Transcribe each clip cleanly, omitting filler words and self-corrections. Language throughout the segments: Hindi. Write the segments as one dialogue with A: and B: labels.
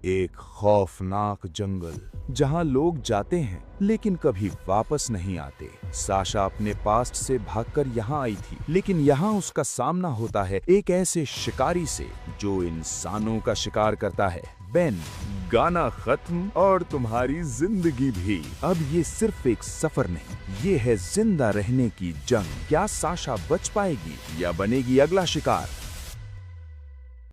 A: एक खौफनाक जंगल जहां लोग जाते हैं लेकिन कभी वापस नहीं आते। साशा अपने पास्ट से भागकर यहाँ आई थी, लेकिन यहाँ उसका सामना होता है एक ऐसे शिकारी से जो इंसानों का शिकार करता है। बेन, गाना खत्म और तुम्हारी जिंदगी भी। अब ये सिर्फ एक सफर नहीं, ये है जिंदा रहने की जंग। क्या साशा बच पाएगी या बनेगी अगला शिकार?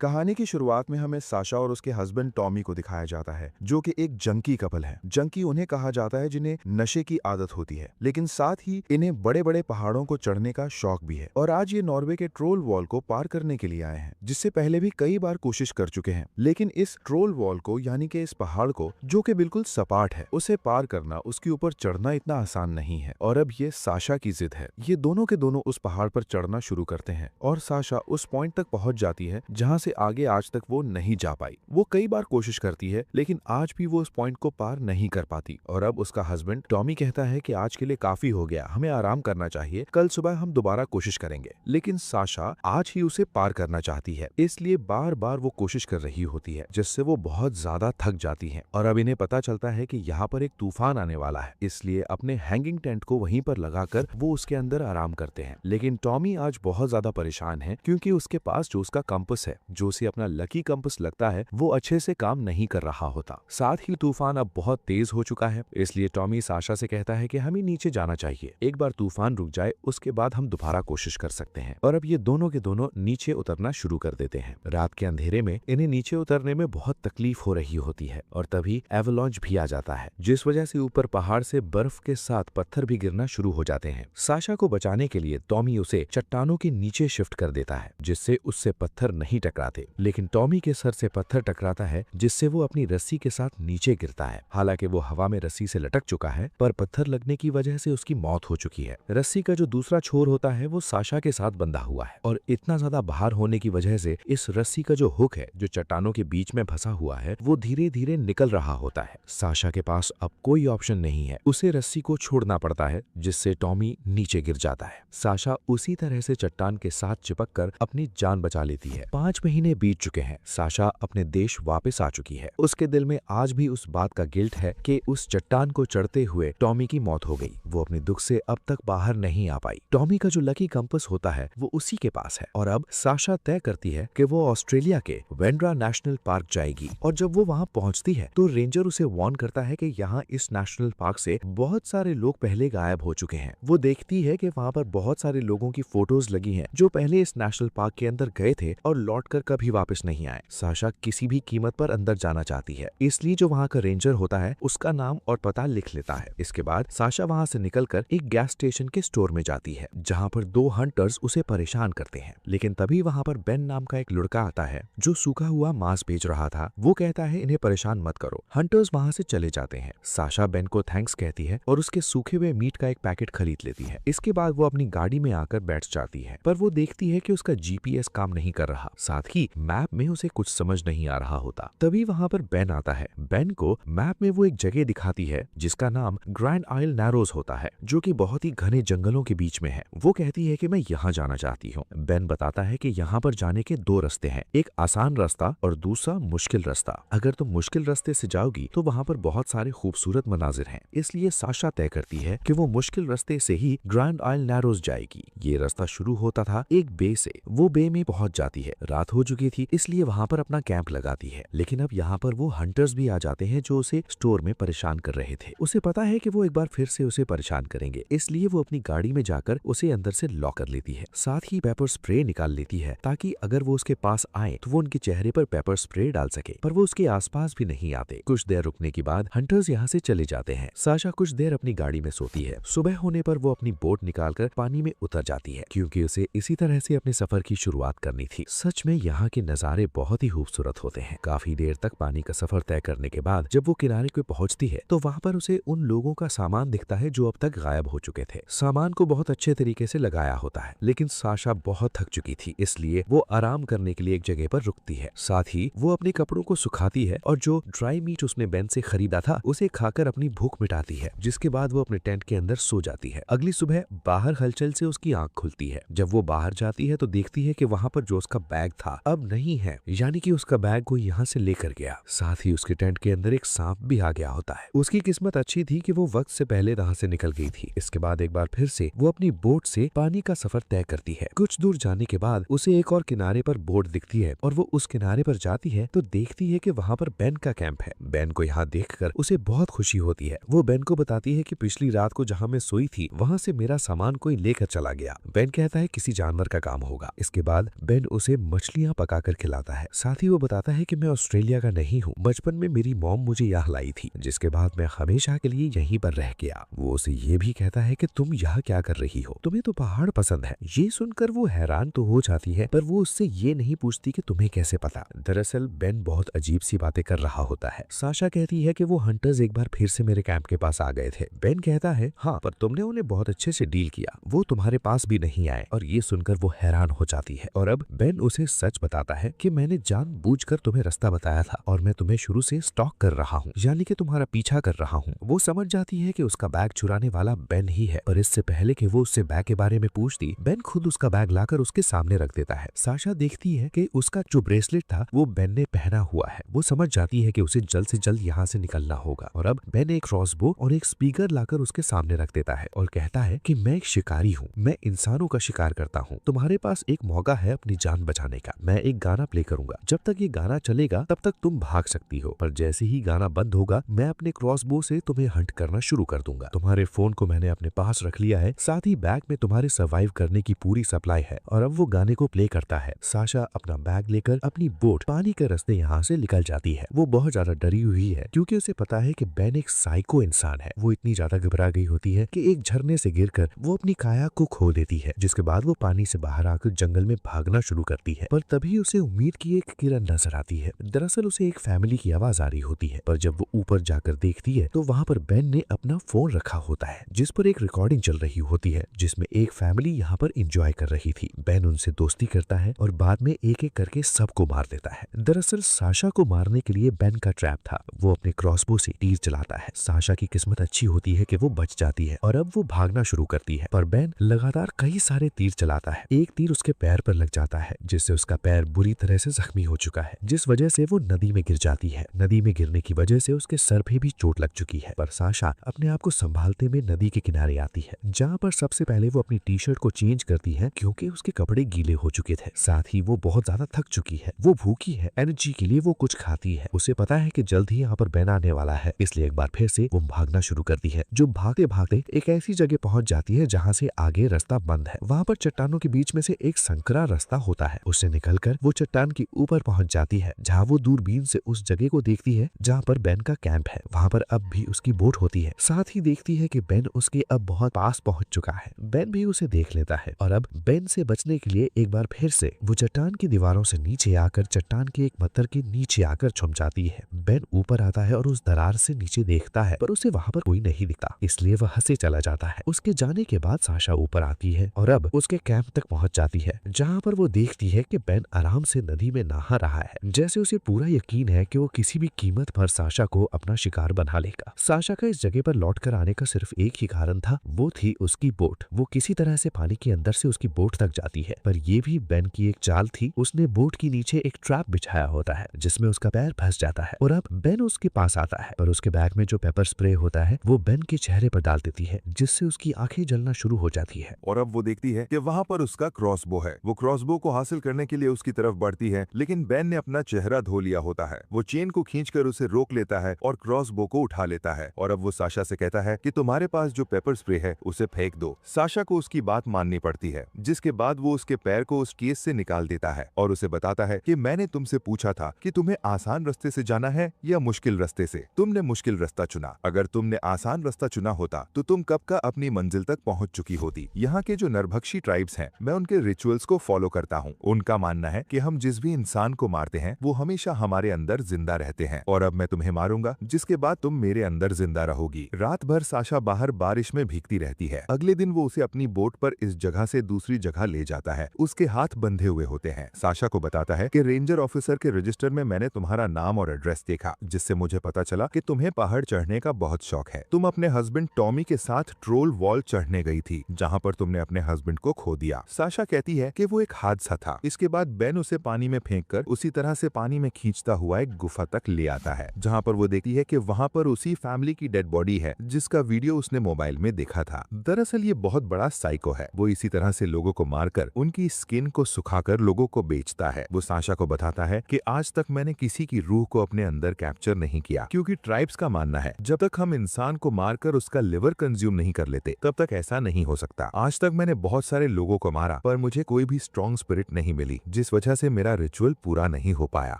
B: कहानी की शुरुआत में हमें साशा और उसके हस्बैंड टॉमी को दिखाया जाता है, जो कि एक जंकी कपल है। जंकी उन्हें कहा जाता है जिन्हें नशे की आदत होती है, लेकिन साथ ही इन्हें बड़े बड़े पहाड़ों को चढ़ने का शौक भी है। और आज ये नॉर्वे के ट्रोल वॉल को पार करने के लिए आए हैं, जिससे पहले भी कई बार कोशिश कर चुके हैं। लेकिन इस ट्रोल वॉल को, यानी कि इस पहाड़ को, जो कि बिल्कुल सपाट है, उसे पार करना, उसके ऊपर चढ़ना इतना आसान नहीं है। और अब ये साशा की जिद है। ये दोनों के दोनों उस पहाड़ पर चढ़ना शुरू करते हैं और साशा उस पॉइंट तक पहुंच जाती है जहां से आगे आज तक वो नहीं जा पाई। वो कई बार कोशिश करती है, लेकिन आज भी वो उस पॉइंट को पार नहीं कर पाती। और अब उसका हस्बैंड टॉमी कहता है कि आज के लिए काफी हो गया, हमें आराम करना चाहिए, कल सुबह हम दोबारा कोशिश करेंगे। लेकिन साशा आज ही उसे पार करना चाहती है, इसलिए बार बार वो कोशिश कर रही होती है, जिससे वो बहुत ज्यादा थक जाती है। और अब इन्हें पता चलता है कि यहाँ पर एक तूफान आने वाला है, इसलिए अपने हैंगिंग टेंट को वहीं पर लगाकर वो उसके अंदर आराम करते हैं। लेकिन टॉमी आज बहुत ज्यादा परेशान है, क्योंकि उसके पास जो उसका कंपास है, जो उसे अपना लकी कंपास लगता है, वो अच्छे से काम नहीं कर रहा होता। साथ ही तूफान अब बहुत तेज हो चुका है, इसलिए टॉमी साशा से कहता है कि हमें नीचे जाना चाहिए, एक बार तूफान रुक जाए उसके बाद हम दोबारा कोशिश कर सकते हैं। और अब ये दोनों के दोनों नीचे उतरना शुरू कर देते हैं। रात के अंधेरे में इन्हें नीचे उतरने में बहुत तकलीफ हो रही होती है, और तभी एवलांच भी आ जाता है, जिस वजह से ऊपर पहाड़ से बर्फ के साथ पत्थर भी गिरना शुरू हो जाते हैं। साशा को बचाने के लिए टॉमी उसे चट्टानों के नीचे शिफ्ट कर देता है, जिससे उससे पत्थर नहीं टकराते। लेकिन टॉमी के सर से पत्थर टकराता है, जिससे वो अपनी रस्सी के साथ नीचे गिरता है। हालांकि वो हवा में रस्सी से लटक चुका है, पर पत्थर लगने की वजह से उसकी मौत हो चुकी है। रस्सी का जो दूसरा छोर होता है वो साशा के साथ बंधा हुआ है, और इतना ज्यादा भार होने की वजह से इस रस्सी का जो हुक है, जो चट्टानों के बीच में फंसा हुआ है, वो धीरे धीरे निकल रहा होता है। साशा के पास अब कोई ऑप्शन नहीं है, उसे रस्सी को छोड़ना पड़ता है, जिससे टॉमी नीचे गिर जाता है। साशा उसी तरह से चट्टान के साथ चिपक कर अपनी जान बचा लेती है। 5 महीने बीत चुके हैं, साशा अपने देश वापस आ चुकी है। उसके दिल में आज भी उस बात का गिल्ट है कि उस चट्टान को चढ़ते हुए टॉमी की मौत हो गई। वो अपने दुख से अब तक बाहर नहीं आ पाई। टॉमी का जो लकी कंपास होता है वो उसी के पास है, और अब साशा तय करती है कि वो ऑस्ट्रेलिया के वेंड्रा नेशनल पार्क जाएगी। और जब वो वहाँ पहुँचती है तो रेंजर उसे वार्न करता है कि यहाँ इस नेशनल पार्क से बहुत सारे लोग पहले गायब हो चुके हैं। वो देखती है कि वहाँ पर बहुत सारे लोगों की फोटोज लगी हैं जो पहले इस नेशनल पार्क के अंदर गए थे और लौटकर कभी वापस नहीं आए। साशा किसी भी कीमत पर अंदर जाना चाहती है, इसलिए जो वहाँ का रेंजर होता है उसका नाम और पता लिख लेता है। इसके बाद साशा वहाँ से निकलकर एक गैस स्टेशन के स्टोर में जाती है, जहाँ पर 2 हंटर्स उसे परेशान करते हैं। लेकिन तभी वहाँ पर बेन नाम का एक लड़का आता है जो सूखा हुआ मांस बेच रहा था। वो कहता है इन्हें परेशान मत करो। हंटर्स वहाँ से चले जाते हैं। साशा बेन को थैंक्स कहती है और उसके सूखे हुए मीट का एक पैकेट खरीद लेती है। इसके बाद वो अपनी गाड़ी में आकर बैठ जाती है, पर वो देखती है कि उसका जीपीएस काम नहीं कर रहा, साथ ही मैप में उसे कुछ समझ नहीं आ रहा होता। तभी वहाँ पर बेन आता है। बेन को मैप में वो एक जगह दिखाती है जिसका नाम ग्रैंड आइल नैरोज होता है, जो कि बहुत ही घने जंगलों के बीच में है। वो कहती है कि मैं यहाँ जाना चाहती हूँ। बेन बताता है कि यहाँ पर जाने के 2 रास्ते हैं, एक आसान रास्ता और दूसरा मुश्किल रास्ता। अगर तुम मुश्किल रास्ते से जाओगी तो वहाँ पर बहुत सारे खूबसूरत मनाजिर हैं, इसलिए साशा तय करती है कि वो मुश्किल रास्ते से ही ग्रैंड आइल नैरोज जाएगी। ये रास्ता शुरू होता था एक बे से। वो बे में पहुंच जाती है। रात हो चुकी थी, इसलिए वहाँ पर अपना कैंप लगाती है। लेकिन अब यहाँ पर वो हंटर्स भी आ जाते हैं जो उसे स्टोर में परेशान कर रहे थे। उसे पता है कि वो एक बार फिर से उसे परेशान करेंगे, इसलिए वो अपनी गाड़ी में जाकर उसे अंदर से लॉक कर लेती है। साथ ही पेपर स्प्रे निकाल लेती है, ताकि अगर वो उसके पास आए तो वो उनके चेहरे पर पेपर स्प्रे डाल सके। पर वो उसके आसपास भी नहीं आते। कुछ देर रुकने के बाद हंटर्स यहाँ से चले जाते हैं। साशा कुछ देर अपनी गाड़ी में सोती है। सुबह होने पर वो अपनी बोट निकालकर पानी में उतर जाती है, क्योंकि उसे इसी तरह से अपने सफर की शुरुआत करनी थी। सच में यहाँ के नजारे बहुत ही खूबसूरत होते हैं। काफी देर तक पानी का सफर तय करने के बाद जब वो किनारे पे पहुंचती है तो वहाँ पर उसे उन लोगों का सामान दिखता है जो अब तक गायब हो चुके थे। सामान को बहुत अच्छे तरीके से लगाया होता है, लेकिन साशा बहुत थक चुकी थी, इसलिए वो आराम करने के लिए एक जगह पर रुकती है। साथ ही वो अपने कपड़ों को सुखाती है और जो ड्राई मीट उसने बेन से खरीदा था उसे खाकर अपनी भूख मिटाती है, जिसके बाद वो अपने टेंट के अंदर सो जाती है। अगली सुबह बाहर हलचल से उसकी आंख खुलती है। जब वो बाहर जाती है तो देखती है कि वहाँ पर जो उसका बैग था
C: अब नहीं है, यानी कि उसका बैग कोई यहाँ से लेकर गया। साथ ही उसके टेंट के अंदर एक सांप भी आ गया होता है। उसकी किस्मत अच्छी थी कि वो वक्त से पहले वहां से निकल गई थी। इसके बाद एक बार फिर से वो अपनी बोट से पानी का सफर तय करती है। कुछ दूर जाने के बाद उसे एक और किनारे पर बोट दिखती है और वो उस किनारे पर जाती है तो देखती है कि वहाँ पर बेन का कैंप है। बेन को यहाँ देखकर उसे बहुत खुशी होती है। वो बेन को बताती है कि पिछली रात को जहाँ मैं सोई थी वहाँ से मेरा सामान कोई लेकर चला गया। बेन कहता है किसी जानवर का काम होगा। इसके बाद बेन उसे मछलियाँ पकाकर खिलाता है। साथ ही वो बताता है कि मैं ऑस्ट्रेलिया का नहीं हूँ, बचपन में मेरी मॉम मुझे यहाँ लाई थी, जिसके बाद मैं हमेशा के लिए यहीं पर रह गया। वो उसे ये भी कहता है कि तुम यहाँ क्या कर रही हो, तुम्हें तो पहाड़ पसंद है। ये सुनकर वो हैरान तो हो जाती है, पर वो उससे ये नहीं पूछती कि तुम्हें कैसे पता। दरअसल बेन बहुत अजीब सी बातें कर रहा होता है। साशा कहती है कि वो हंटर्स एक बार फिर से मेरे कैंप के पास आ गए थे। बेन कहता है हाँ, पर तुमने उन्हें बहुत अच्छे से डील किया, वो तुम्हारे पास भी नहीं आए। और ये सुनकर वो हैरान हो जाती है और अब बेन उसे सच बताता है कि मैंने जानबूझकर तुम्हें रास्ता बताया था और मैं तुम्हें शुरू से स्टॉक कर रहा हूँ, यानी कि तुम्हारा पीछा कर रहा हूँ। वो समझ जाती है कि उसका बैग चुराने वाला बेन ही है, पर इससे पहले कि वो उससे बैग के बारे में पूछती, बेन खुद उसका बैग लाकर उसके सामने रख देता है। साशा देखती है कि उसका जो ब्रेसलेट था वो बेन ने पहना हुआ है। वो समझ जाती है कि उसे जल्द से जल्द यहाँ से निकलना होगा और अब बेन एक क्रॉसबो और एक स्पीकर लाकर उसके सामने रख देता है और कहता है कि मैं एक शिकारी हूँ, मैं इंसानों का शिकार करता हूँ। तुम्हारे पास एक मौका है अपनी जान बचाने का। मैं एक गाना प्ले करूंगा, जब तक ये गाना चलेगा तब तक तुम भाग सकती हो, पर जैसे ही गाना बंद होगा मैं अपने क्रॉसबो से तुम्हें हंट करना शुरू कर दूंगा। तुम्हारे फोन को मैंने अपने पास रख लिया है, साथ ही बैग में तुम्हारे सर्वाइव करने की पूरी सप्लाई है। और अब वो गाने को प्ले करता है। साशा अपना बैग लेकर अपनी बोट पानी के रास्ते यहाँ से निकल जाती है। वो बहुत ज्यादा डरी हुई है क्योंकि उसे पता है कि बेन एक साइको इंसान है। वो इतनी ज्यादा घबरा गई होती है कि एक झरने से गिरकर वो अपनी काया को खो देती है, जिसके बाद वो पानी से बाहर आकर जंगल में भागना शुरू करती है। पर तभी उसे उम्मीद की एक किरण नजर आती है। दरअसल उसे एक फैमिली की आवाज आ रही होती है, पर जब वो ऊपर जाकर देखती है तो वहाँ पर बेन ने अपना फोन रखा होता है, जिस पर एक रिकॉर्डिंग चल रही होती है जिसमें एक फैमिली यहाँ पर एंजॉय कर रही थी। बेन उनसे दोस्ती करता है और बाद में एक एक करके सबको मार देता है। दरअसल साशा को मारने के लिए बेन का ट्रैप था। वो अपने क्रॉसबो से तीर चलाता है। साशा की किस्मत अच्छी होती है कि वो बच जाती है और अब वो भागना शुरू करती है, पर बेन लगातार कई सारे तीर चलाता है। एक तीर उसके पैर पर लग जाता है, जिससे उसका पैर बुरी तरह से जख्मी हो चुका है, जिस वजह से वो नदी में गिर जाती है। नदी में गिरने की वजह से उसके सर पे भी चोट लग चुकी है, पर साशा अपने आप को संभालते में नदी के किनारे आती है, जहाँ पर सबसे पहले वो अपनी टी शर्ट को चेंज करती है क्योंकि उसके कपड़े गीले हो चुके थे। साथ ही वो बहुत ज्यादा थक चुकी है। वो भूखी है। एनर्जी के लिए वो कुछ खाती है। उसे पता है कि जल्द ही यहाँ पर बेन आने वाला है, इसलिए एक बार फिर से वो भागना शुरू करती है। जो भागते भागते एक ऐसी जगह पहुंच जाती है जहाँ से आगे रास्ता बंद है। वहाँ पर चट्टानों के बीच में से एक संकरा रास्ता होता है। उससे निकलकर वो चट्टान के ऊपर पहुंच जाती है, जहाँ वो दूरबीन से उस जगह को देखती है जहाँ पर बेन का कैंप है। वहाँ पर अब भी उसकी बोट होती है। साथ ही देखती है कि बेन उसके अब बहुत पास पहुंच चुका है। बेन भी उसे देख लेता है और अब बेन से बचने के लिए एक बार फिर से वो चट्टान की दीवारों से नीचे आकर चट्टान के एक पत्थर के नीचे आकर छुप जाती है। बेन ऊपर आता है और उस दरार से नीचे देखता है, पर उसे वहाँ पर कोई नहीं दिखता, इसलिए वह हंसे चला जाता है। उसके जाने के बाद साशा ऊपर आती है और अब उसके कैंप तक पहुंच जाती है, जहाँ पर वो देखती है कि बेन आराम से नदी में नहा रहा है, जैसे उसे पूरा यकीन है कि वो किसी भी कीमत पर साशा को अपना शिकार बना लेगा। साशा का इस जगह पर लौट कर आने का सिर्फ एक ही कारण था, वो थी उसकी बोट। वो किसी तरह से पानी के अंदर से उसकी बोट तक जाती है, पर ये भी बेन की एक चाल थी। उसने बोट के नीचे एक ट्रैप बिछाया होता है जिसमें उसका पैर फंस जाता है और अब बेन उसके पास आता है, पर उसके बैग में जो पेपर स्प्रे होता है वो बेन के चेहरे पर डाल देती है, जिससे उसकी आंखें जलना शुरू हो जाती है।
B: और अब वो देखती है कि वहाँ पर उसका क्रॉसबो है। वो क्रॉसबो को हासिल करने के लिए उसकी तरफ बढ़ती है, लेकिन बेन ने अपना चेहरा धो लिया होता है। वो चेन को खींचकर उसे रोक लेता है और क्रॉसबो को उठा लेता है और अब वो साशा से कहता है कि तुम्हारे पास जो पेपर स्प्रे है उसे फेंक दो। साशा को उसकी बात माननी पड़ती है, जिसके बाद वो उसके पैर को उस केस से निकाल देता है और उसे बताता है कि मैंने तुमसे पूछा था कि तुम्हें आसान रास्ते से जाना है या मुश्किल रास्ते से। तुमने मुश्किल रास्ता चुना। अगर तुमने आसान रास्ता चुना होता तो तुम कब का अपनी मंजिल तक पहुंच चुकी होती। यहाँ के जो नरभक्षी ट्राइब्स हैं, मैं उनके रिचुअल्स को फॉलो करता हूँ। उनका मानना है कि हम जिस भी इंसान को मारते हैं वो हमेशा हमारे अंदर जिंदा रहते हैं और अब मैं तुम्हें मारूंगा, जिसके बाद तुम मेरे अंदर जिंदा रहोगी। रात भर साशा बाहर बारिश में भीगती रहती है। अगले दिन वो उसे अपनी बोट पर इस जगह से दूसरी जगह ले जाता है। उसके हाथ बंधे हुए होते हैं। साशा को बताता है कि रेंजर ऑफिसर के रजिस्टर में मैंने तुम्हारा नाम और एड्रेस देखा, जिससे मुझे पता चला कि तुम्हें पहाड़ चढ़ने का बहुत शौक है। तुम अपने हस्बैंड टॉमी के साथ ट्रोल वॉल चढ़ने गई थी, जहाँ पर तुमने अपने हस्बैंड को खो दिया। साशा कहती है कि वो एक हादसा था। इसके बाद बेन उसे पानी में फेंककर उसी तरह से पानी में खींचता हुआ एक गुफा तक ले आता है, जहाँ पर वो देखती है कि वहाँ पर उसी फैमिली की डेड बॉडी है जिसका वीडियो उसने मोबाइल में देखा था। दरअसल ये बहुत बड़ा साइको है। वो इसी तरह से लोगों को मारकर उनकी स्किन को सुखाकर लोगों को बेचता है। वो साशा को बताता है कि आज तक मैंने किसी की रूह को अपने अंदर कैप्चर नहीं किया, क्योंकि ट्राइब्स का मानना है जब तक हम इंसान को मारकर उसका लिवर कंज्यूम नहीं कर लेते तब तक ऐसा नहीं हो सकता। आज तक मैंने बहुत सारे लोगों को मारा पर मुझे कोई भी स्ट्रॉन्ग स्पिरिट नहीं मिली, जिस वजह से मेरा रिचुअल पूरा नहीं हो पाया।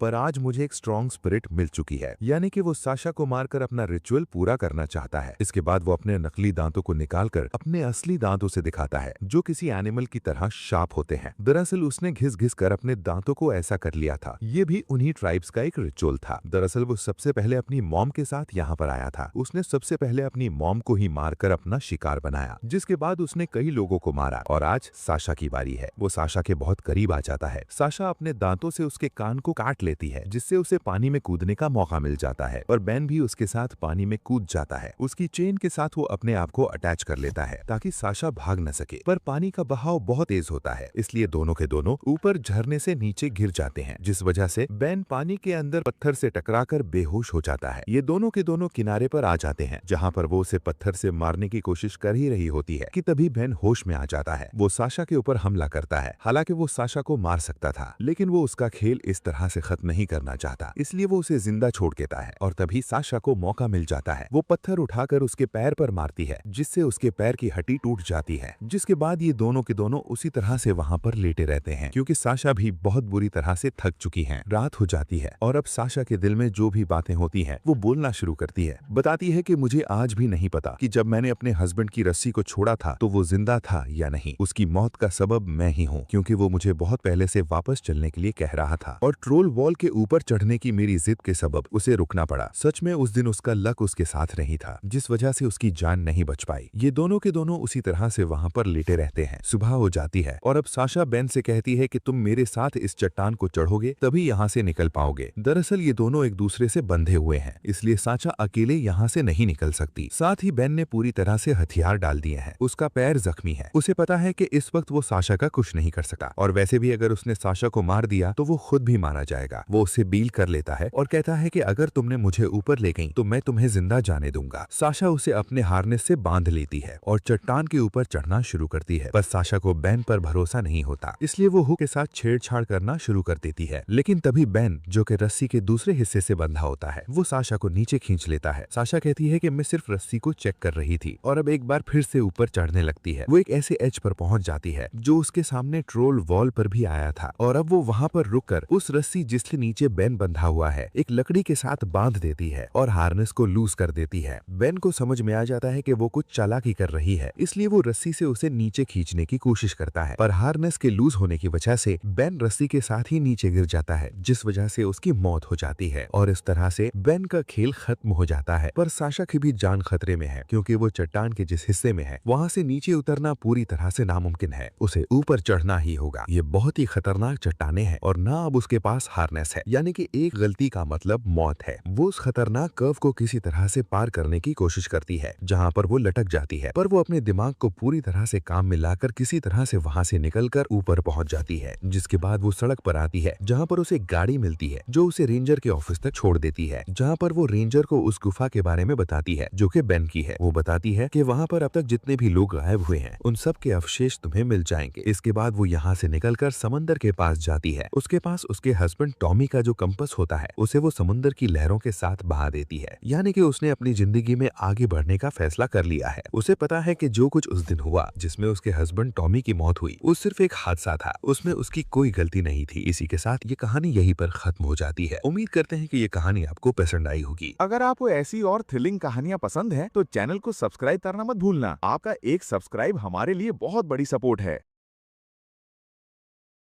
B: पर आज मुझे एक स्ट्रॉन्ग स्पिरिट मिल चुकी है, यानी कि वो साशा को मारकर अपना रिचुअल पूरा करना चाहता है। इसके बाद वो अपने नकली दांतों को निकालकर अपने असली दांतों से दिखाता है, जो किसी एनिमल की तरह शार्प होते हैं। दरअसल उसने घिस घिस कर अपने दांतों को ऐसा कर लिया था। ये भी उन्हीं ट्राइब्स का एक रिचुअल था। दरअसल वो सबसे पहले अपनी मॉम के साथ यहाँ पर आया था। उसने सबसे पहले अपनी मॉम को ही मारकर अपना शिकार बनाया, जिसके बाद उसने कई लोगों को मारा और आज साशा की बारी है। वो साशा के बहुत करीब आ जाता है। साशा अपने दांतों से उसके कान को काट लेती है, जिससे उसे पानी में कूदने का मौका मिल जाता है और बेन भी उसके साथ पानी में कूद जाता है। उसकी चेन के साथ वो अपने आप को अटैच कर लेता है ताकि साशा भाग न सके, पर पानी का बहाव बहुत तेज होता है, इसलिए दोनों के दोनों ऊपर झरने से नीचे गिर जाते हैं, जिस वजह से बेन पानी के अंदर पत्थर से टकराकर बेहोश हो जाता है। ये दोनों के दोनों किनारे पर आ जाते हैं, जहाँ पर वो उसे पत्थर से मारने की कोशिश कर ही रही होती है कि तभी बेन होश में आ जाता है। वो साशा के ऊपर हमला करता है। हालांकि वो साशा को मार सकता था, लेकिन वो उसका खेल इस तरह से खत्म नहीं करना चाहता, इसलिए वो उसे जिंदा छोड़ देता है। और तभी साशा को मौका मिल जाता है। वो पत्थर उठाकर उसके पैर पर मारती है, जिससे उसके पैर की हड्डी टूट जाती है। जिसके बाद ये दोनों के दोनों उसी तरह से वहाँ पर लेटे रहते हैं, क्योंकि साशा भी बहुत बुरी तरह से थक चुकी है। रात हो जाती है और अब साशा के दिल में जो भी बातें होती हैं वो बोलना शुरू करती है। बताती है कि मुझे आज भी नहीं पता कि जब मैंने अपने हस्बैंड की रस्सी को छोड़ा था तो वो जिंदा था या नहीं। उसकी मौत का सबब मैं ही हूँ, क्योंकि वो मुझे बहुत पहले से वापस चलने के लिए कह रहा था और ट्रोल वॉल के ऊपर चढ़ने की मेरी जिद के सबब उसे रुकना पड़ा। सच में उस दिन उसका लक उसके साथ नहीं था, जिस वजह से उसकी जान नहीं बच पाई। ये दोनों के दोनों उसी तरह से वहाँ पर लेटे रहते हैं। सुबह हो जाती है और अब साशा बेन से कहती है कि तुम मेरे साथ इस चट्टान को चढ़ोगे तभी यहाँ से निकल पाओगे। दरअसल ये दोनों एक दूसरे से बंधे हुए हैं, इसलिए साशा अकेले यहाँ से नहीं निकल सकती। साथ ही बेन ने पूरी तरह से हथियार डाल दिए हैं। उसका पैर जख्मी है। उसे पता है कि इस वक्त वो साशा का कुछ नहीं कर सकता और वैसे भी अगर उसने साशा को मार दिया तो वो खुद भी मारा जाएगा। वो उससे डील कर लेता है और कहता है कि अगर तुमने मुझे ऊपर ले गई तो मैं तुम्हें जिंदा जाने दूंगा। साशा उसे अपने हार्नेस से बांध लेती है और चट्टान के ऊपर चढ़ना शुरू करती है, पर साशा को बेन पर भरोसा नहीं होता, इसलिए वो हुक के साथ छेड़छाड़ करना शुरू कर देती है। लेकिन तभी बेन, जो कि रस्सी के दूसरे हिस्से से बंधा होता है, वो साशा को नीचे खींच लेता है। साशा कहती है कि मैं सिर्फ रस्सी को चेक कर रही थी और अब एक बार फिर से ऊपर चढ़ने लगती है। वो एक ऐसे एज पर पहुंच जाती है जो उसके सामने ट्रोल वॉल पर भी आया था और अब वो वहाँ पर रुककर उस रस्सी जिसके नीचे बेन बंधा हुआ है एक लकड़ी के साथ बांध देती है और हार्नेस को लूज कर देती है। बेन को समझ में आ जाता है कि वो कुछ चालाकी कर रही है, इसलिए वो रस्सी से उसे नीचे खींचने की कोशिश करता है, पर हार्नेस के लूज होने की वजह से बेन रस्सी के साथ ही नीचे गिर जाता है, जिस वजह से उसकी मौत हो जाती है और इस तरह से बेन का खेल खत्म हो जाता है। पर साशा की भी जान खतरे में है, क्योंकि वो चट्टान के जिस हिस्से में है वहाँ से नीचे उतरना पूरी तरह से नामुमकिन है। उसे ऊपर चढ़ना ही होगा। ये बहुत ही खतरनाक चट्टाने हैं और ना अब उसके पास हार्नेस है, यानी कि एक गलती का मतलब मौत है। वो उस खतरनाक कर्व को किसी तरह से पार करने की कोशिश करती है, जहाँ पर वो लटक जाती है, पर वो अपने दिमाग को पूरी तरह से काम में लाकर किसी तरह से वहाँ से निकलकर ऊपर पहुँच जाती है। जिसके बाद वो सड़क पर आती है, जहाँ पर उसे गाड़ी मिलती है जो उसे रेंजर के ऑफिस तक छोड़ देती है, जहाँ पर वो रेंजर को उस गुफा के बारे में बताती है जो कि बेन की है। वो बताती है कि वहाँ पर अब तक जितने भी लोग गायब हुए हैं उन सब के अवशेष तुम्हें मिल जाएंगे। इसके बाद वो यहाँ से निकलकर समंदर के पास जाती है। उसके पास उसके हस्बैंड टॉमी का जो कंपास होता है उसे वो समुद्र की लहरों के साथ बहा देती है, यानी कि उसने अपनी जिंदगी में आगे बढ़ने का फैसला कर लिया है। उसे पता है कि जो कुछ उस दिन हुआ जिसमें उसके हस्बैंड टॉमी की मौत हुई वो सिर्फ एक हादसा था, उसमें उसकी कोई गलती नहीं थी। इसी के साथ ये कहानी यहीं पर खत्म हो जाती है। उम्मीद करते हैं कि ये कहानी आपको पसंद आई होगी।
A: अगर आपको ऐसी और थ्रिलिंग कहानियां पसंद है तो चैनल को सब्सक्राइब करना मत भूलना। आपका एक सब्सक्राइब हमारे लिए बहुत बड़ी सपोर्ट है।